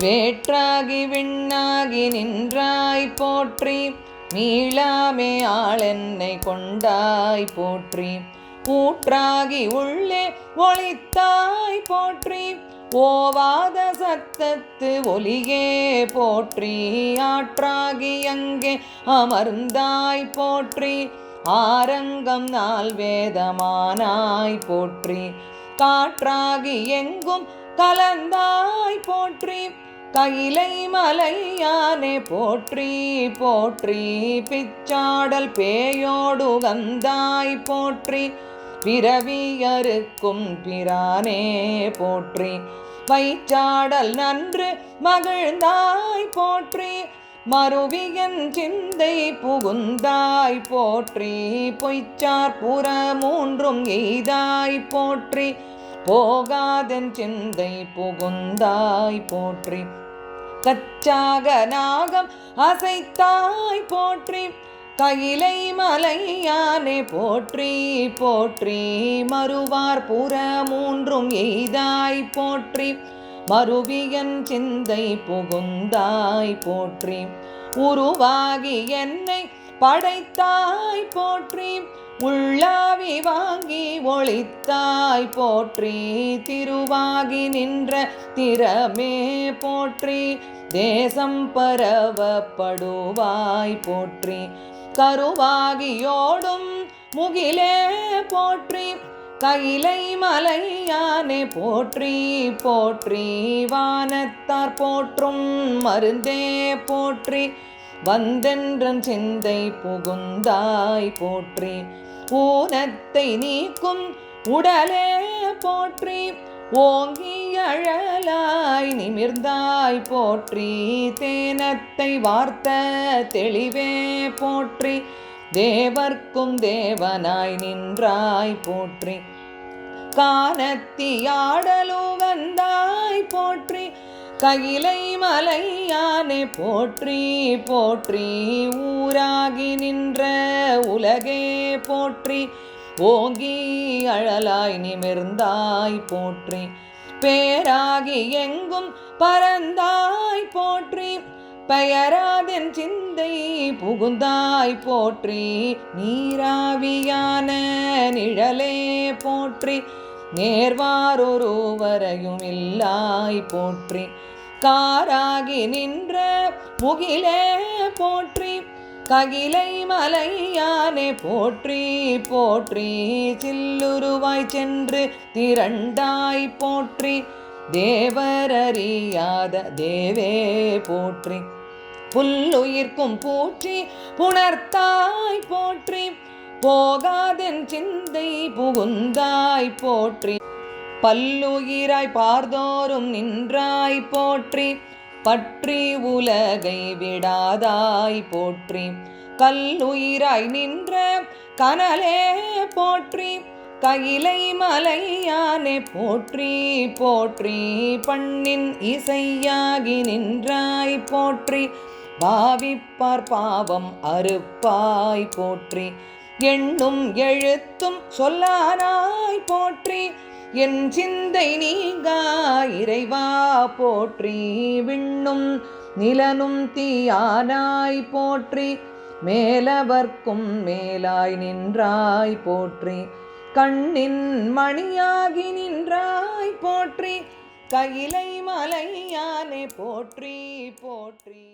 வேற்றாகி விண்ணாகி நின்றாய் போற்றி, மீளாமே ஆளென்னை கொண்டாய் போற்றி. ஊற்றாகி உள்ளே ஒளித்தாய் போற்றி, ஓவாத சத்தத்து ஒலியே போற்றி. ஆற்றாகி அங்கே அமர்ந்தாய் போற்றி, ஆரங்கம் நால் வேதமானாய் போற்றி. காற்றாகி எங்கும் கலந்தாய் போற்றி, கையிலை மலையானே போற்றி போற்றி. பிச்சாடல் பேயோடு கந்தாய் போற்றி, பிறவியறுக்கும் பிரானே போற்றி. வைச்சாடல் நன்று மகிழ்ந்தாய் போற்றி, மருவியன் சிந்தை புகுந்தாய் போற்றி. பொய்ச்சார் புறமூன்றும் எய்தாய் போற்றி, போகாதென் சிந்தை புகுந்தாய் போற்றி. கச்சாக நாகம் அசைத்தாய் போற்றி, கையிலை மலையானே போற்றி போற்றி. மறுவார் புறமூன்றும் எய்தாய் போற்றி, மருவியன் சிந்தை புகுந்தாய் போற்றி. உருவாகி என்னை படைத்தாய் போற்றி, உள்ளாவி வாங்கி ஒளித்தாய் போற்றி. திருவாகி நின்ற திறமே போற்றி, தேசம் பரவப்படுவாய் போற்றி. கருவாகியோடும் முகிலே போற்றி, கையிலை மலையானே போற்றி போற்றி. வானத்தார் போற்றும் மருந்தே போற்றி, வந்தென்றன் சிந்தை புகுந்தாய் போற்றி. ஊனத்தை நீக்கும் உடலே போற்றி, ஓங்கி அழலாய் நிமிர்ந்தாய் போற்றி. தேனத்தை வார்த்த தெளிவே போற்றி, தேவர்க்கும் தேவனாய் நின்றாய் போற்றி. கானத்தியாடலு வந்தாய் போற்றி, கையிலை மலையானே போற்றி போற்றி. ஊராகி நின்ற உலகே போற்றி, ஓங்கி அழலாய் நிமிர்ந்தாய் போற்றி. பேராகி எங்கும் பரந்தாய் போற்றி, பெயராதென் சிந்தை புகுந்தாய் போற்றி. நீராவியான நிழலே போற்றி, நேர்வாரொருவரையும் இல்லாய் போற்றி. காராகி நின்ற முகிலே போற்றி, ககிலை மலையானே போற்றி போற்றி. சில்லுருவாய் சென்று திரண்டாய் போற்றி, தேவரறியாத தேவே போற்றி. புல்லுயிர்க்கும் பூற்றி புணர்த்தாய் போற்றி, போகாதென் சிந்தை புகுந்தாய் போற்றி. பல்லுயிராய் பார்தோறும் நின்றாய் போற்றி, பற்றி உலகை விடாதாய் போற்றி. கல்லுயிராய் நின்ற கனலே போற்றி, கையிலை மலையானே போற்றி போற்றி. பண்ணின் இசையாகி நின்றாய் போற்றி, பாவிப்பார் பாவம் அறுப்பாய் போற்றி. எண்ணும் எழுத்தும் சொல்லானாய் போற்றி, என் சிந்தை நீங்கா இறைவா போற்றி. விண்ணும் நிலனும் தீயானாய் போற்றி, மேலவர்க்கும் மேலாய் நின்றாய் போற்றி. கண்ணின் மணியாகி நின்றாய் போற்றி, கையிலை மலையானே போற்றி போற்றி.